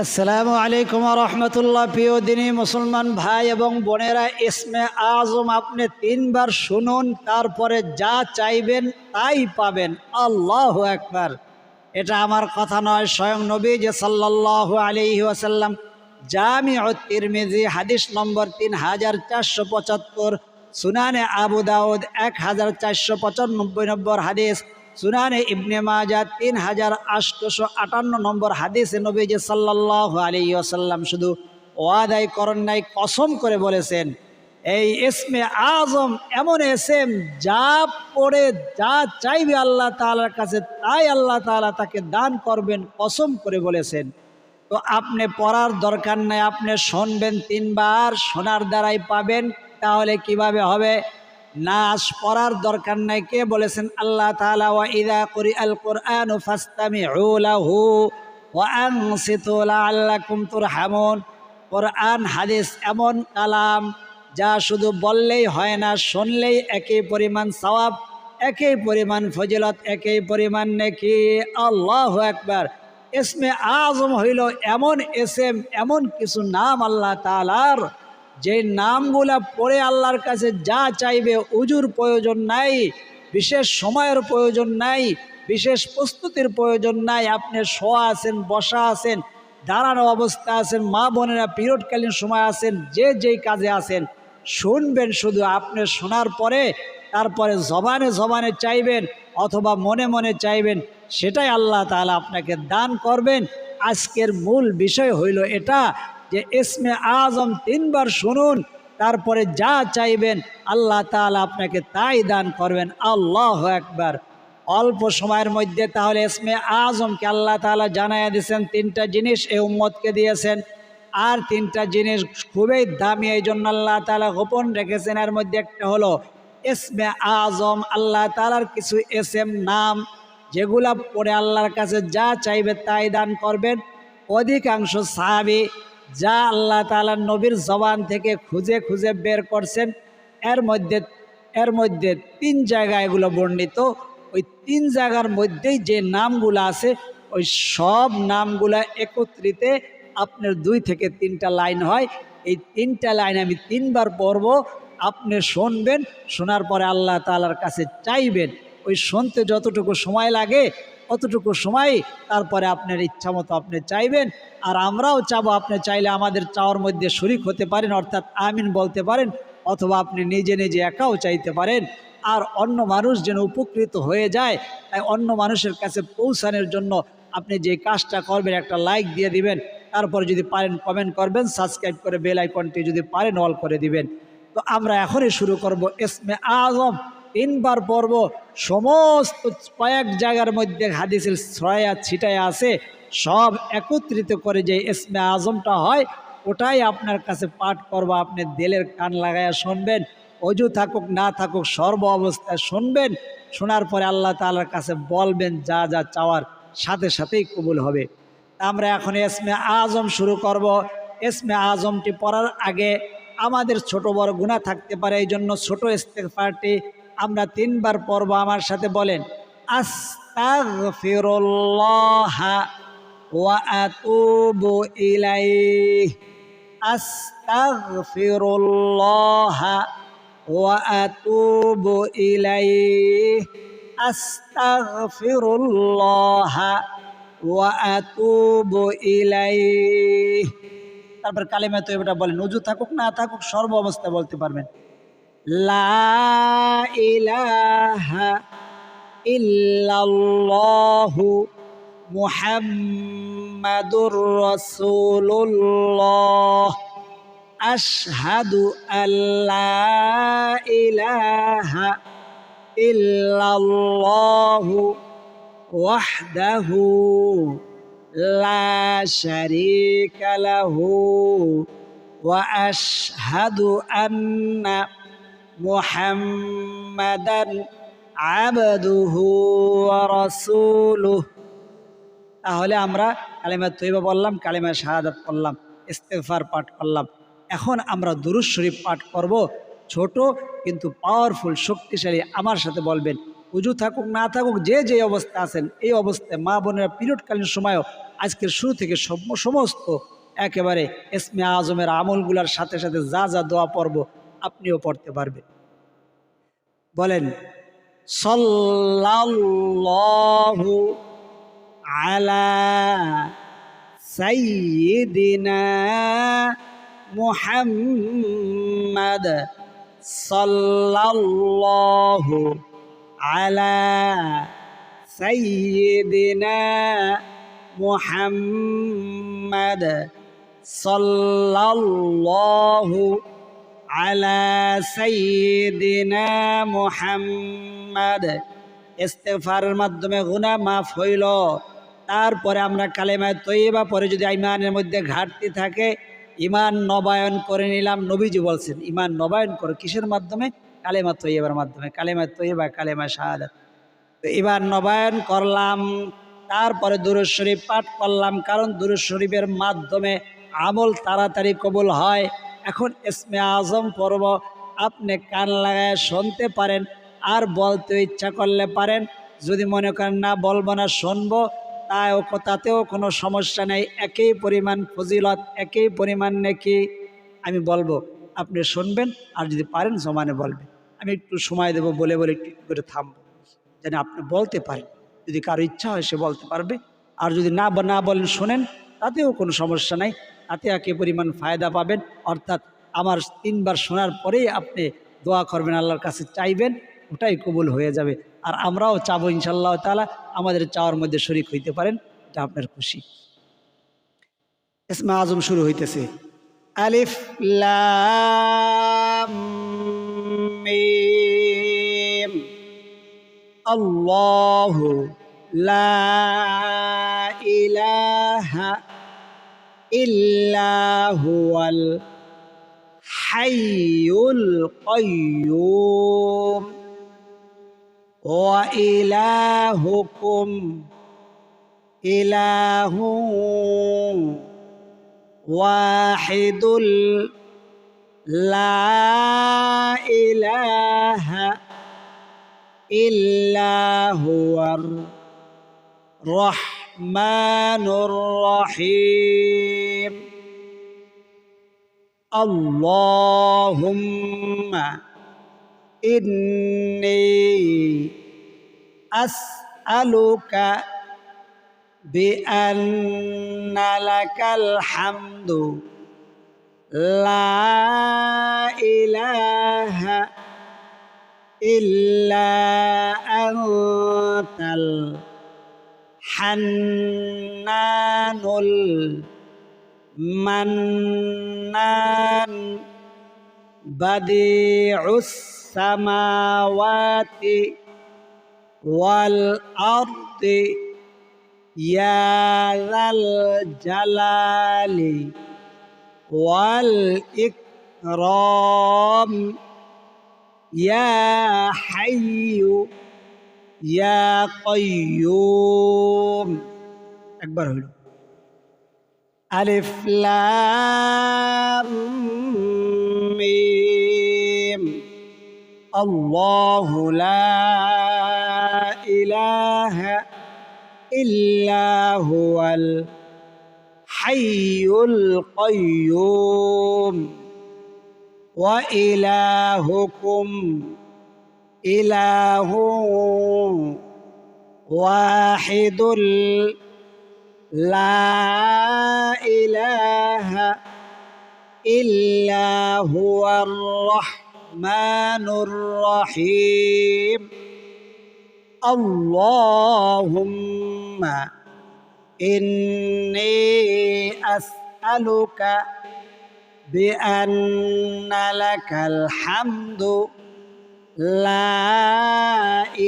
আসসালামু আলাইকুম রহমতুল্লাহ। প্রিয় দিনী মুসলমান ভাই এবং বোনেরা, ইসমে আজম আপনি তিনবার শুনুন, তারপরে যা চাইবেন তাই পাবেন। আল্লাহু আকবার। এটা আমার কথা নয়, স্বয়ং নবী যে সাল্লাল্লাহু আলাইহি ওয়াসাল্লাম জামিউত তিরমিজি হাদিস নম্বর 3475, সুনানে আবু দাউদ 1495 নম্বর হাদিস, সুনানে ইবনে মাজাহ 3858 নম্বর হাদিসে নবীজি সাল্লাল্লাহু আলাইহি ওয়াসাল্লাম শুধু ওয়াদাই করেন নাই, কসম করে বলেছেন, এই ইসমে আজম এমন এসেম যা পড়ে যা চাইবে আল্লাহ তাআলার কাছে তাই আল্লাহ তাআলা তাকে দান করবেন, কসম করে বলেছেন। তো আপনি পড়ার দরকার নাই, আপনি শুনবেন তিনবার, শোনার দ্বারাই পাবেন। তাহলে কিভাবে হবে? নাস পড়ার দরকার নাই। কে বলেছেন? আল্লাহ তাআলা, ওয়া ইযা কুরিআল কুরআনু ফাসতামিউ লাহু ওয়া আনসিতু লাআল্লাকুম তুরহামুন। কোরআন হাদিস এমন কালাম যা শুধু বললেই হয় না, শুনলেই একই পরিমাণ সওয়াব, একই পরিমাণ ফজিলত, একই পরিমাণ নেকি। আল্লাহু আকবার। ইসমে আজম হইল এমন এসেম, এমন কিছু নাম আল্লাহ তাআলার, যে নামগুলা পড়ে আল্লাহর কাছে যা চাইবে, উজুর প্রয়োজন নাই, বিশেষ সময়ের প্রয়োজন নাই, বিশেষ প্রস্তুতির প্রয়োজন নাই। আপনি শোয়া আছেন, বসা আছেন, দাঁড়ানো অবস্থা আছেন, মা বোনেরা পিরিয়ডকালীন সময় আছেন, যে যেই কাজে আছেন, শুনবেন শুধু। আপনি শোনার পরে তারপরে জবানে জবানে চাইবেন অথবা মনে মনে চাইবেন, সেটাই আল্লাহ তাআলা আপনাকে দান করবেন। আজকের মূল বিষয় হইল এটা, যে ইসমে আজম তিনবার শুনুন, তারপরে যা চাইবেন আল্লাহ তাআলা আপনাকে তাই দান করবেন। আল্লাহু আকবার। অল্প সময়ের মধ্যে তাহলে ইসমে আজমকে আল্লাহ তাআলা জানাইয়া দিয়েছেন, তিনটা জিনিস এই উম্মতকে দিয়েছেন। আর তিনটা জিনিস খুবই দামি, এই জন্য আল্লাহ তাআলা গোপন রেখেছেন। এর মধ্যে একটা হলো ইসমে আজম, আল্লাহ তাআলার কিছু এসএম নাম, যেগুলা পড়ে আল্লাহর কাছে যা চাইবে তাই দান করবেন। অধিকাংশ সাহাবী যা আল্লাহ তাআলার নবীর জবান থেকে খুঁজে খুঁজে বের করছেন, এর মধ্যে তিন জায়গায় এগুলো বর্ণিত। ওই তিন জায়গার মধ্যেই যে নামগুলো আছে, ওই সব নামগুলা একত্রিত আপনার 2 থেকে 3টা লাইন হয়। এই 3টা লাইন আমি তিনবার পড়ব, আপনি শুনবেন, শোনার পরে আল্লাহ তাআলার কাছে চাইবেন। ওই শুনতে যতটুকু সময় লাগে অতটুকু সময়, তারপরে আপনার ইচ্ছা মতো আপনি চাইবেন। আর আমরাও চাবো, আপনি চাইলে আমাদের চাওয়ার মধ্যে শরিক হতে পারেন, অর্থাৎ আমিন বলতে পারেন, অথবা আপনি নিজে নিজে একাও চাইতে পারেন। আর অন্য মানুষ যেন উপকৃত হয়ে যায়, তাই অন্য মানুষের কাছে পৌঁছানোর জন্য আপনি যে কাজটা করবেন, একটা লাইক দিয়ে দিবেন, তারপর যদি পারেন কমেন্ট করবেন, সাবস্ক্রাইব করে বেল আইকনটি যদি পারেন অল করে দিবেন। তো আমরা এখনই শুরু করব। ইসমে আজম তিনবার পড়ব। সমস্ত কয়েক জায়গার মধ্যে হাদিসের ছড়ায়া ছিটায়া আছে, সব একত্রিত করে যে ইসমে আজমটা হয়, ওটাই আপনার কাছে পাঠ করব। আপনি দিলের কান লাগায়া শুনবেন, অজু থাকুক না থাকুক সর্ব অবস্থায় শুনবেন। শোনার পরে আল্লাহ তাআলার কাছে বলবেন, যা যা চাওয়ার সাথে সাথেই কবুল হবে। আমরা এখন ইসমে আজম শুরু করব। ইসমে আজমটি পড়ার আগে আমাদের ছোট বড় গুনাহ থাকতে পারে, এই জন্য ছোট ইস্তেগফারটি আমরা তিনবার পড়ব। আমার সাথে বলেন, আস্তাগফিরুল্লাহ ওয়া আতুবু ইলাইহি, আস্তাগফিরুল্লাহ ওয়া আতুবু ইলাইহি, আস্তাগফিরুল্লাহ ওয়া আতুবু ইলাইহি। তারপর কালিমা তয়্যিবাটা বলেন, ওযু থাকুক না থাকুক সর্ব অবস্থায় বলতে পারবেন। লা ইলাহা ইল্লাল্লাহু মুহাম্মাদুর রাসূলুল্লাহ, আশহাদু আল্লা ইলাহা ইল্লাল্লাহু ওয়াহদাহু লা শারীকা লাহু ওয়া আশহাদু আন্না মুহাম্মাদান আবদুহু ওয়া রাসূলুহু। তাহলে আমরা কালিমা তয়্যিবা বললাম, কালিমা শাহাদাত পড়লাম, ইস্তেগফার পাঠ করলাম। এখন আমরা দুরূদ শরীফ পাঠ করব, ছোট কিন্তু পাওয়ারফুল, শক্তিশালী। আমার সাথে বলবেন, উজু থাকুক না থাকুক, যে যে অবস্থা আছেন, এই অবস্থায় মা বোনেরা পিরিয়ডকালীন সময়ও আজকের শুরু থেকে সমস্ত একেবারে ইসমে আজমের আমলগুলার সাথে সাথে যা যা দোয়া পড়ব আপনিও পড়তে পারবেন। বলেন সাল্লাল্লাহু আলা সাইয়্যিদিনা মুহাম্মাদ, সাল্লাল্লাহু আলা সাইয়্যিদিনা মুহাম্মাদ, সাল্লাল্লাহু আলা সাইয়্যিদিনা মুহাম্মাদ। ইস্তেগফারের মাধ্যমে গুনাহ মাফ হইল। তারপরে আমরা কালেমা তয়্যিবা পরে যদি ইমানের মধ্যে ঘাটতি থাকে, ইমান নবায়ন করে নিলাম। নবীজি বলছেন ইমান নবায়ন করো কিসের মাধ্যমে? কালেমা তয়্যিবার মাধ্যমে। কালেমা তয়্যিবা, কালেমা শাহাদাত। তো ইমান নবায়ন করলাম, তারপরে দুরূদ শরীফ পাঠ করলাম, কারণ দুরূদ শরীফের মাধ্যমে আমল তাড়াতাড়ি কবুল হয়। এখন ইসমে আজম পড়ব, আপনি কান লাগায় শুনতে পারেন, আর বলতে ইচ্ছা করলে পারেন। যদি মনে করেন না বলবো না, শুনবো, তাতেও কোনো সমস্যা নেই। একই পরিমাণ ফজিলত, একই পরিমাণ নেকি। আমি বলবো, আপনি শুনবেন, আর যদি পারেন জমানে বলবেন। আমি একটু সময় দেবো, বলে বলে একটু একটু করে থামবো, যেন আপনি বলতে পারেন। যদি কারো ইচ্ছা হয় সে বলতে পারবে, আর যদি না বলেন শোনেন, তাতেও কোনো সমস্যা নাই। তাতে একই পরিমাণ ফায়দা পাবেন। অর্থাৎ আমার 3 বার শোনার পরেই আপনি দোয়া করবেন, আল্লাহর কাছে চাইবেন, ওটাই কবুল হয়ে যাবে। আর আমরাও চাবো ইনশাআল্লাহ তাআলা আমাদের চাওয়ার মধ্যে শরীক হইতে পারেন, এটা আপনার খুশি। ইসমে আজম শুরু হইতেছে আলিফ লাম মিম। আল্লাহু লা ইলাহা ইল্লা হুয়াল হাইয়ুল কাইয়্যুম ওয়া ইলাহুকুম ইলাহুন ওয়াহিদুল লা ইলাহা ইল্লা হুয়ার রহমানুর রহিম। আল্লাহুম্মা ইন্নী আসআলুকা বিআন্না লাকাল হামদু লা ইলাহা ইল্লা আনতাল হান্নানুল মান্নান বাদিউস সামাওয়াতি ওয়াল আরদি ইয়া যাল জালালি ওয়াল ইকরাম ইয়া হাইয়্যু ইয়া কাইয়্যুম। একবার হইল আলিফ লাম মিম। আল্লাহু লা ইলাহা ইল্লা হুয়াল হাইয়ুল কাইয়্যুম ওয়া ইলাহুকুম ইলাহুন ওয়াহিদুল লা ইলাহা ইল্লা হুয়ার রহমানুর রহিম। আল্লাহুম্মা ইন্নী আসআলুকা বিআন্না লাকাল হামদু লা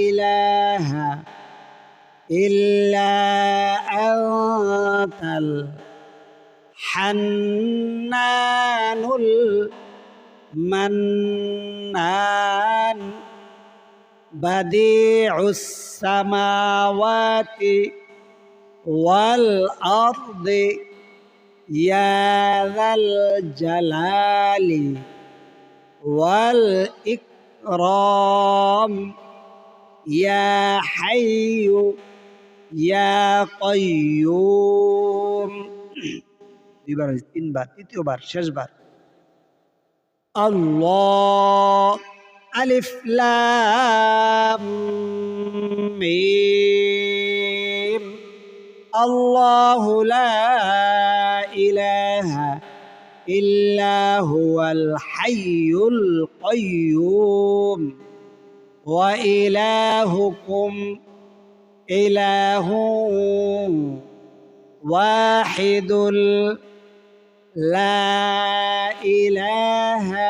ইলাহা ইল্লা আনতাল হান্নানুল মান্নান বাদিউস সামাওয়াতি ওয়াল আরদি ইয়া যাল জালালি ওয়াল ইকরাম ইয়া হাইয়ু ইয়া কাইয়ুম। দুইবার হয়েছে, তিনবার, তৃতীয়বার শেষবার। আল্লাহ, আলিফ লাম মিম, আল্লাহু লা ইলাহা ইল্লা হুয়াল হাইয়ুল কাইয়ুম ওয়া ইলাহুকুম ইলাহুন ওয়াহিদুল লা ইলাহা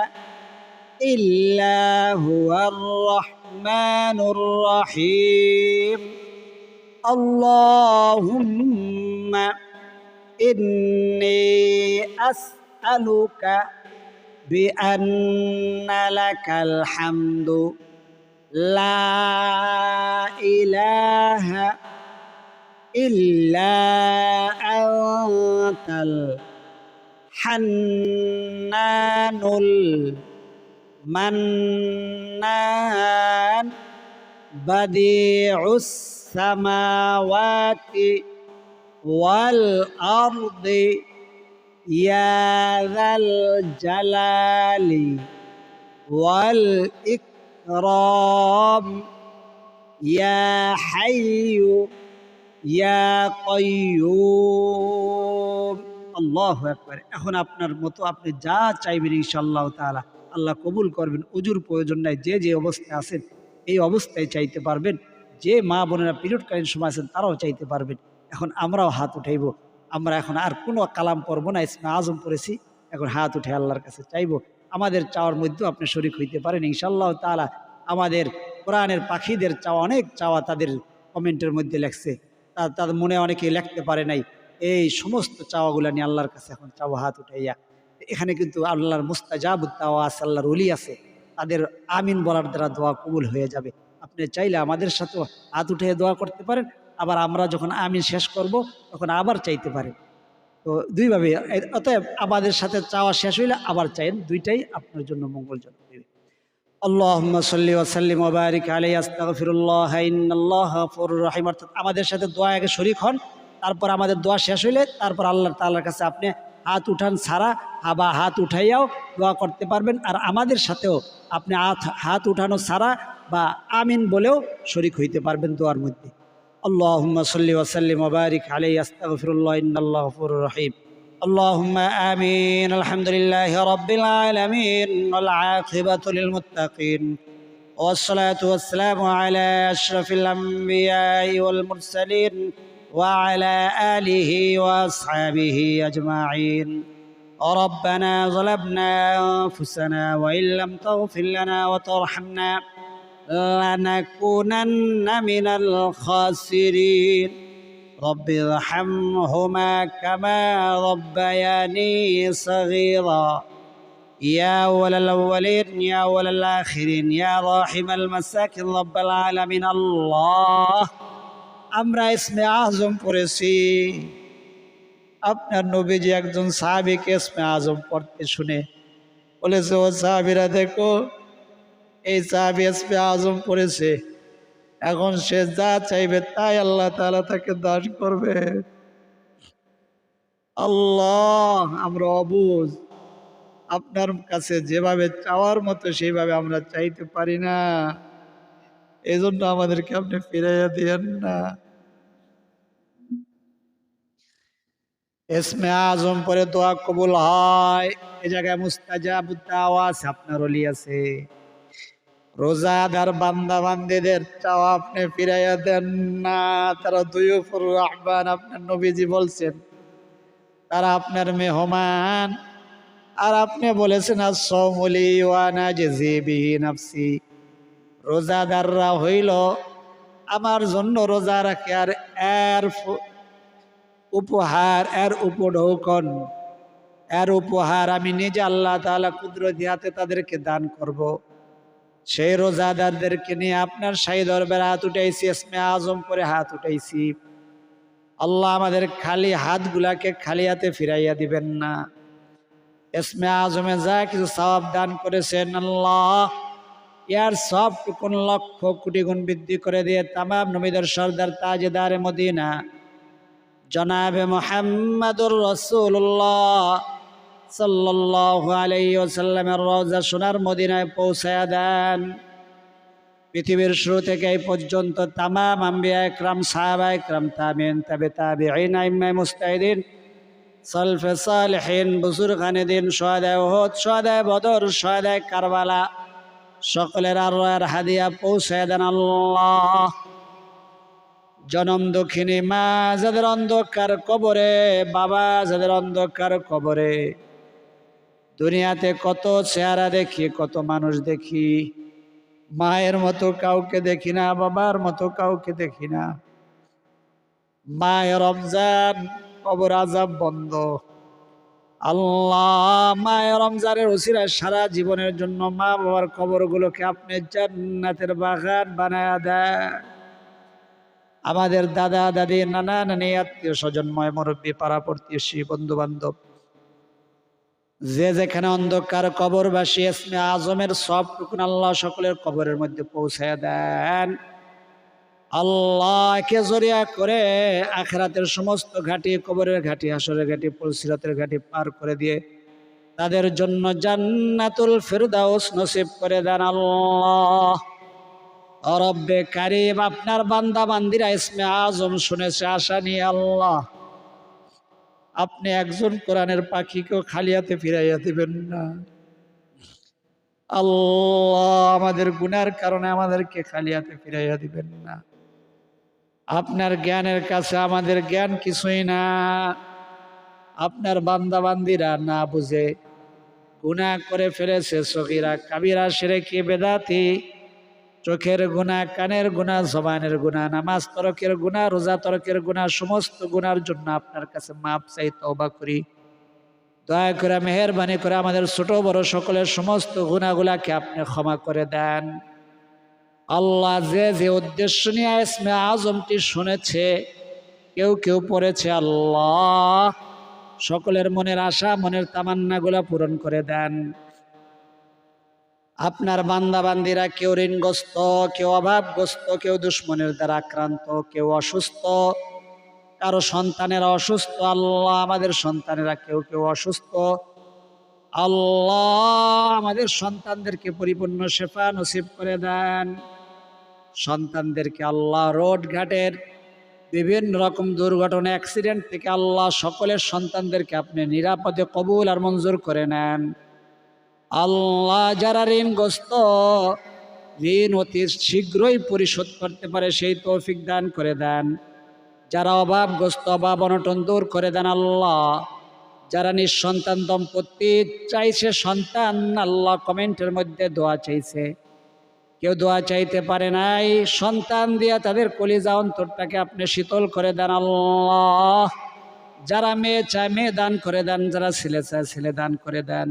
ইল্লা হুয়ার রহমানুর রহিম। আল্লাহুম্মা ইন্নী আসআলুকা বিআন্না লাকাল হামদু লা ইলাহা ইল্লা আনতাল হান্নানুল মান্নান বাদিউস সামাওয়াতি ওয়াল আরদি ইয়া যাল জালালি ওয়াল ইকরাম ইয়া হাইয়ু ইয়া কাইয়ুম। আল্লাহু আকবার। এখন আপনার মতো আপনি যা চাইবেন ইনশাআল্লাহ তাআলা আল্লাহ কবুল করবেন। উজুর প্রয়োজন নাই, যে যে অবস্থায় আছেন এই অবস্থায় চাইতে পারবেন। যে মা বোনেরা পিরিয়ডকালীন সময় আছেন তারাও চাইতে পারবেন। এখন আমরাও হাত উঠাইব। আমরা এখন আর কোনো কালাম পড়ব না, ইসমে আজম পড়েছি, এখন হাত উঠে আল্লাহর কাছে চাইব। আমাদের চাওয়ার মধ্যেও আপনি শরীক হইতে পারেন ইনশাআল্লাহ তাআলা। আমাদের কোরআনের পাখিদের চাওয়া, অনেক চাওয়া তাদের কমেন্টের মধ্যে লেখছে, তাদের মনে অনেকে লিখতে পারে নাই। এই সমস্ত চাওয়াগুলো নিয়ে আল্লাহর কাছে এখন চাওয়া হাত উঠাইয়া। এখানে কিন্তু আল্লাহর মুস্তাজাবুত দাওয়া আছে, আল্লাহর ওলি আছে, তাদের আমিন বলার দ্বারা দোয়া কবুল হয়ে যাবে। আপনি চাইলে আমাদের সাথেও হাত উঠে দোয়া করতে পারেন, আবার আমরা যখন আমিন শেষ করব তখন আবার চাইতে পারেন। তো দুইভাবে, অতএব আমাদের সাথে চাওয়া শেষ হইলে আবার চাইেন, দুইটাই আপনার জন্য মঙ্গলজনক হইবে। আল্লাহুম্মা সাল্লি ওয়া সাল্লিম ওয়া বারিক আলাইহি আস্তাগফিরুল্লাহ ইন্নাল্লাহা গফুরুর রহিম। অর্থাৎ আমাদের সাথে দোয়া আগে শরীক হন, তারপর আমাদের দোয়া শেষ হইলে তারপর আল্লাহ তাআলার কাছে আপনি হাত উঠান ছাড়া বা হাত উঠাইয়াও দোয়া করতে পারবেন। আর আমাদের সাথেও আপনি হাত উঠানো ছাড়া বা আমিন বলেও শরীক হইতে পারবেন দোয়ার মধ্যে। আল্লাহুম্মা সাল্লি ওয়া সাল্লিম ওয়া বারিক আলাইহি আস্তাগফিরুল্লাহ ইন্নাল্লাহা গফুরুর রহিম। اللهم آمين. الحمد لله رب العالمين والعاقبة للمتقين والصلاة والسلام على أشرف الأنبياء والمرسلين وعلى آله وأصحابه أجمعين. ربنا ظلمنا أنفسنا وإن لم تغفر لنا وترحمنا لنكونن من الخاسرين. رب ارحمهما كما ربياني صغيرا يا أول الأولين يا أول الآخرين يا راحم المساكين رب العالمين. الله আমরা ইসমে আজম পড়েছি, আপনার নবীজি একজন সাহাবীকে ইসমে আজম পড়তে শুনে বলেছে, ও সাহাবীরা দেখো, এই সাহাবী ইসমে আজম পড়েছে, এখন সে যা চাইবে তাই আল্লাহ তাআলা তাকে দান করবে। আল্লাহ, আমরা অবুঝ, আপনার কাছে যেভাবে চাওয়ার মতো সেইভাবে আমরা চাইতে পারি না, এই জন্য আমাদেরকে আপনি ফিরাইয়া দিয়েন না। ইসমে আজম পরে দোয়া কবুল হয়। এই জায়গায় মুস্তাজাবুদ দাওয়া আছে, আপনার ওলি আছে। রোজাদার বান্দা বান্দিদের চাওয়া আপনি ফিরাইয়া দেন না। তারা দুয়ুফুর রহমান, আপনার নবীজি বলছেন তারা আপনার মেহমান। আর আপনি বলেছেন আস-সাওমুলি ওয়া নাজজি বিহি নাফসি, রোজাদাররা হইল আমার জন্য রোজা রাখে, আর এর উপহার, এর উপঢৌকন, এর উপহার আমি নিজে আল্লাহ তাআলা কুদরতি হাতে তাদেরকে দান করব। সেই রোজাদারদেরকে নিয়ে আপনার শাহী দরবারে হাত উঠাইছি, ইসমে আজম করে হাত উঠাইছি। আল্লাহ আমাদের খালি হাতগুলাকে খালি হাতে ফিরাইয়া দিবেন না। ইসমে আজমে যা কিছু সওয়াব দান করেছেন আল্লাহ, ইয়ার সবটুকুন লক্ষ কোটি গুণ বৃদ্ধি করে দিয়ে তামাম নবীদের সর্দার তাজদারে মদিনা জনাবে মুহাম্মাদুর রাসূলুল্লাহ সাল্লাল্লাহু আলাইহি ওয়াসাল্লামের রওজা সোনার মদিনায় পৌঁছায়া দেন। পৃথিবীর শুরু থেকে এই পর্যন্ত তামাম আম্বিয়া একরাম, সাহাবা একরাম, তাবিঈন, তাবিঈন, আইম্মায়ে মুজতাহিদিন, সালফে সালেহিন, বুজুরগানে দিন, শুহাদায়ে উহুদ, শুহাদায়ে বদর, শুহাদায়ে কারবালা সকলের আরওয়ার হাদিয়া পৌঁছায় দেন আল্লাহ। জনম দক্ষিণী মা যাদের অন্ধকার কবরে, বাবা যাদের অন্ধকার কবরে, দুনিয়াতে কত চেহারা দেখি, কত মানুষ দেখি, মায়ের মতো কাউকে দেখি না, বাবার মতো কাউকে দেখি না। মায়ের রমজান, কবর আযাব বন্ধ। আল্লাহ, মায়ের রমজানের উসিলায় সারা জীবনের জন্য মা বাবার কবরগুলোকে আপনি জান্নাতের বাগান বানায়া দেন। আমাদের দাদা দাদি, নানা নানি, আত্মীয় স্বজনময় মুরব্বী, পাড়া প্রতিবেশী, বন্ধু বান্ধব যে যেখানে অন্ধকার কবরবাসী, ইসমে আজমের সবটুকুন আল্লাহ সকলের কবরের মধ্যে পৌঁছায়া দেন। আল্লাহকে জরিয়া করে আখিরাতের সমস্ত ঘাটি, কবরের ঘাটি, হাসরের ঘাটি, পুলসিরাতের ঘাটি পার করে দিয়ে তাদের জন্য জান্নাতুল ফিরদাউস নসিব করে দেন আল্লাহ। রব্বে কারীম, আপনার বান্দা বান্দিরা ইসমে আজম শুনেছে আশা নিয়ে আল্লাহ, আপনি একজন কোরআনের পাখিকেও খালি হাতে ফিরাইয়া দিবেন না আল্লাহ। আমাদের গুনার কারণে আমাদেরকে খালি হাতে ফিরাইয়া দিবেন না। আপনার জ্ঞানের কাছে আমাদের জ্ঞান কিছুই না। আপনার বান্দা বান্দিরা না বুঝে গুনাহ করে ফেলেছে, সগীরা কাবিরা শিরকি বেদাতি, চোখের গুনাহ, কানের গুনাহ, জবানের গুনাহ, নামাজ তরকের গুনাহ, রোজা তরকের গুনাহ, সমস্ত গুনার জন্য আপনার কাছে মাপ চাই, তওবা করি। দয়া করে মেহেরবানি করে আমাদের ছোট বড় সকলের সমস্ত গুনাহগুলাকে আপনি ক্ষমা করে দেন আল্লাহ। যে যে উদ্দেশ্য নিয়ে ইসমে আজমটি শুনেছে, কেউ কেউ পড়েছে আল্লাহ, সকলের মনের আশা, মনের তামান্নাগুলা পূরণ করে দেন। আপনার বান্দা বান্দিরা কেউ ঋণগ্রস্ত, কেউ অভাবগ্রস্ত, কেউ দুশ্মনের দ্বারা আক্রান্ত, কেউ অসুস্থ, কারো সন্তানেরা অসুস্থ আল্লাহ, আমাদের সন্তানেরা কেউ কেউ অসুস্থ আল্লাহ, আমাদের সন্তানদেরকে পরিপূর্ণ শেফা নসিব করে দেন। সন্তানদেরকে আল্লাহ রোড ঘাটের বিভিন্ন রকম দুর্ঘটনা, অ্যাক্সিডেন্ট থেকে আল্লাহ সকলের সন্তানদেরকে আপনি নিরাপদে কবুল আর মঞ্জুর করে নেন আল্লাহ। যারা ঋণগ্রস্ত, ঋণ অতি শীঘ্রই পরিশোধ করতে পারে সেই তৌফিক দান করে দেন। যারা অভাবগ্রস্ত, অভাব অনটন দূর করে দেন আল্লাহ। যারা নিঃসন্তান দম্পতি চাইছে সন্তান, আল্লাহ কমেন্টের মধ্যে দোয়া চাইছে, কেউ দোয়া চাইতে পারে নাই, সন্তান দিয়া তাদের কলিজা অন্তরটাকে আপনি শীতল করে দেন আল্লাহ। যারা মেয়ে চায় মেয়ে দান করে দেন, যারা ছেলে চায় ছেলে দান করে দেন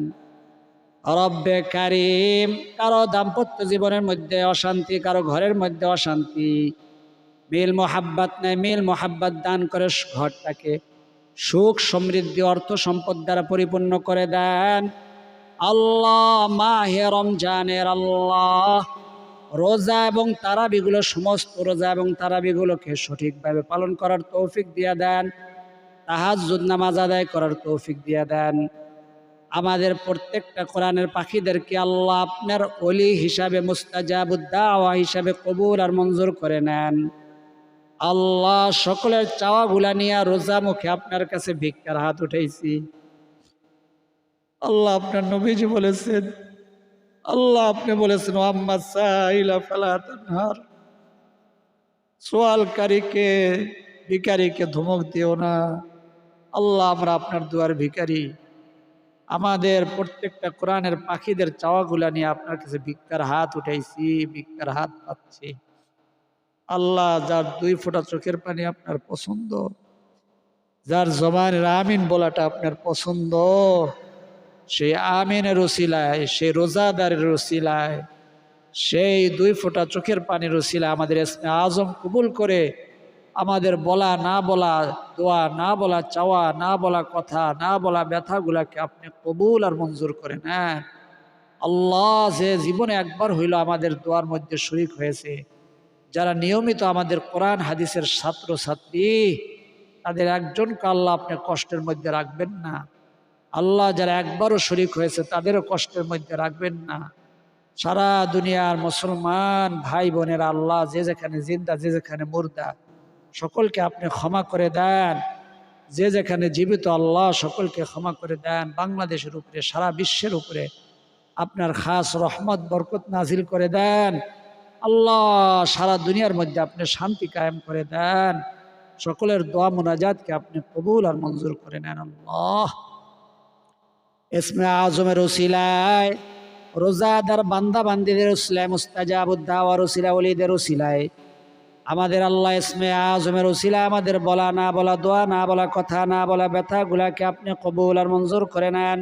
রব্বে কারীম। কারো দাম্পত্য জীবনের মধ্যে অশান্তি, কারো ঘরের মধ্যে অশান্তি, মিল মোহাব্বত নেই, মিল মোহাব্বত দান করে ঘরটাকে সুখ সমৃদ্ধি অর্থ সম্পদ দ্বারা পরিপূর্ণ করে দেন আল্লাহ। মাহে রমজানের আল্লাহ রোজা এবং তারাবিগুলো, সমস্ত রোজা এবং তারাবিগুলোকে সঠিকভাবে পালন করার তৌফিক দিয়া দেন। তাহাজ্জুদ নামাজ আদায় করার তৌফিক দিয়া দেন। আমাদের প্রত্যেকটা কোরআনের পাখিদেরকে আল্লাহ আপনার ওলি হিসাবে, মুস্তাজাবুদ দাওয়া হিসাবে কবুল আর মঞ্জুর করে নেন আল্লাহ। সকলের চাওয়াগুলা নিয়ে রোজা মুখে আপনার কাছে ভিক্ষার হাত উঠাইছি আল্লাহ। আপনার নবীজি বলেছেন আল্লাহ, আপনি বলেছেন আম্মা সাইলা ফালা তানহার, সোয়ালকারীকে, ভিখারিকে ধমক দিও না আল্লাহ। আমরা আপনার দুয়ার ভিখারি, আমাদের প্রত্যেকটা কোরআনের পাখিদের চাওয়াগুলা নিয়ে আপনার কাছে ভিক্ষার হাত উঠাইছি, ভিক্ষার হাত পাচ্ছি আল্লাহ। যার 2 ফোঁটা চোখের পানি আপনার পছন্দ, যার জবানের আমিন বলাটা আপনার পছন্দ, সেই আমিনের উসিলায়, সেই রোজাদারের উসিলায়, সেই 2 ফোঁটা চোখের পানির উসিলায় আমাদের ইসমে আজম কবুল করে আমাদের বলা না বলা দোয়া, না বলা চাওয়া, না বলা কথা, না বলা ব্যথাগুলাকে আপনি কবুল আর মঞ্জুর করে নেন আল্লাহ যে জীবনে একবার হইল আমাদের দোয়ার মধ্যে শরীক হয়েছে, যারা নিয়মিত আমাদের কোরআন হাদিসের ছাত্র ছাত্রী, তাদের একজনকে আল্লাহ আপনি কষ্টের মধ্যে রাখবেন না। আল্লাহ যারা একবারও শরীক হয়েছে তাদেরও কষ্টের মধ্যে রাখবেন না। সারা দুনিয়ার মুসলমান ভাই বোনেরা আল্লাহ যে যেখানে জিন্দা যে যেখানে মুর্দা সকলকে আপনি ক্ষমা করে দেন। যে যেখানে জীবিত আল্লাহ সকলকে ক্ষমা করে দেন। বাংলাদেশের উপরে সারা বিশ্বের উপরে আপনার খাস রহমত বরকত নাজিল করে দেন। আল্লাহ সারা দুনিয়ার মধ্যে আপনি শান্তি কায়েম করে দেন। সকলের দোয়া মুনাজাতকে আপনি কবুল আর মঞ্জুর করে নেন আল্লাহ। ইসমে আজমের উসিলায়, রোজাদার বান্দা বান্দিদের উসিলায়, মুস্তাজাবুদ দাওয়ার উসিলা ওলিদের উসিলায়, আমাদের আল্লাহ ইসমে আজমের উসিলা আমাদের বলা না বলা দোয়া না বলা কথা না বলা ব্যথাগুলাকে আপনি কবুল আর মঞ্জুর করে নেন।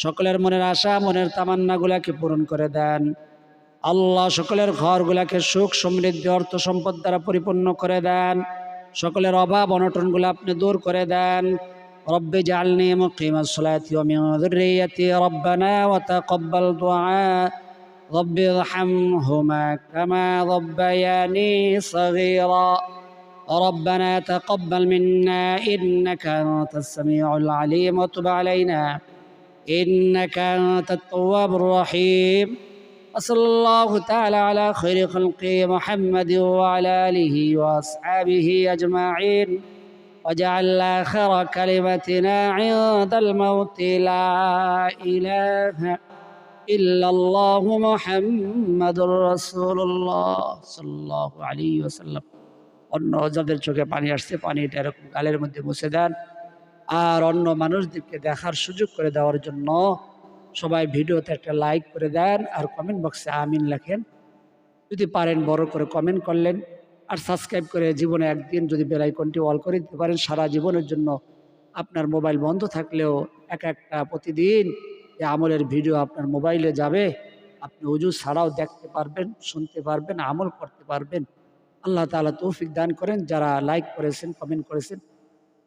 সকলের মনের আশা মনের তামান্নাগুলাকে পূরণ করে দেন আল্লাহ। সকলের ঘরগুলাকে সুখ সমৃদ্ধি অর্থ সম্পদ দ্বারা পরিপূর্ণ করে দেন। সকলের অভাব অনটনগুলো আপনি দূর করে দেন। রব্বি জাআলনি মুকিমাস সালাতি ওয়া মিন যুররিয়্যাতি রব্বানা ওয়া তাকাব্বাল দুআ রব্বি ইরহামহুমা কামা রাব্বায়ানি সাগীরা ربنا تقبل منا إنك أنت السميع العليم وتب علينا إنك أنت التواب الرحيم وصلى الله تعالى على خير خلقه محمد وعلى آله وأصحابه أجمعين وجعل آخر كلمتنا عند الموت لا إله إلا الله محمد رسول الله صلى الله عليه وسلم। অন্য যাদের চোখে পানি আসছে পানিটা এরকম গালের মধ্যে মুছে দেন। আর অন্য মানুষদেরকে দেখার সুযোগ করে দেওয়ার জন্য সবাই ভিডিওতে একটা লাইক করে দেন আর কমেন্ট বক্সে আমিন লেখেন। যদি পারেন বড় করে কমেন্ট করলেন আর সাবস্ক্রাইব করে জীবনে একদিন যদি বেল আইকনটি অল করে দিতে পারেন, সারা জীবনের জন্য আপনার মোবাইল বন্ধ থাকলেও একটা প্রতিদিন এই আমলের ভিডিও আপনার মোবাইলে যাবে। আপনি ওযু ছাড়াও দেখতে পারবেন, শুনতে পারবেন, আমল করতে পারবেন। আল্লাহ তাআলা তৌফিক দান করেন। যারা লাইক করেছেন কমেন্ট করেছেন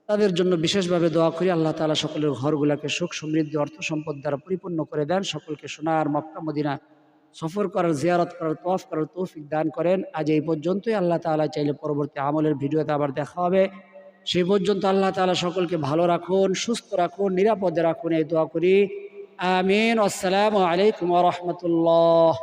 তাদের জন্য বিশেষভাবে দোয়া করি আল্লাহ তাআলা সকলের ঘরগুলোকে সুখ সমৃদ্ধি অর্থ সম্পদ দ্বারা পরিপূর্ণ করে দেন। সকলকে সোনার মক্কা মদিনা সফর করার জিয়ারত করার তওয়াফ করার তৌফিক দান করেন। আজ এই পর্যন্তই। আল্লাহ তাআলা চাইলে পরবর্তী আমলের ভিডিওতে আবার দেখা হবে। সেই পর্যন্ত আল্লাহ তাআলা সকলকে ভালো রাখুন, সুস্থ রাখুন, নিরাপদে রাখুন, এই দোয়া করি। আমিন। আসসালামু আলাইকুম ওয়া রাহমাতুল্লাহ।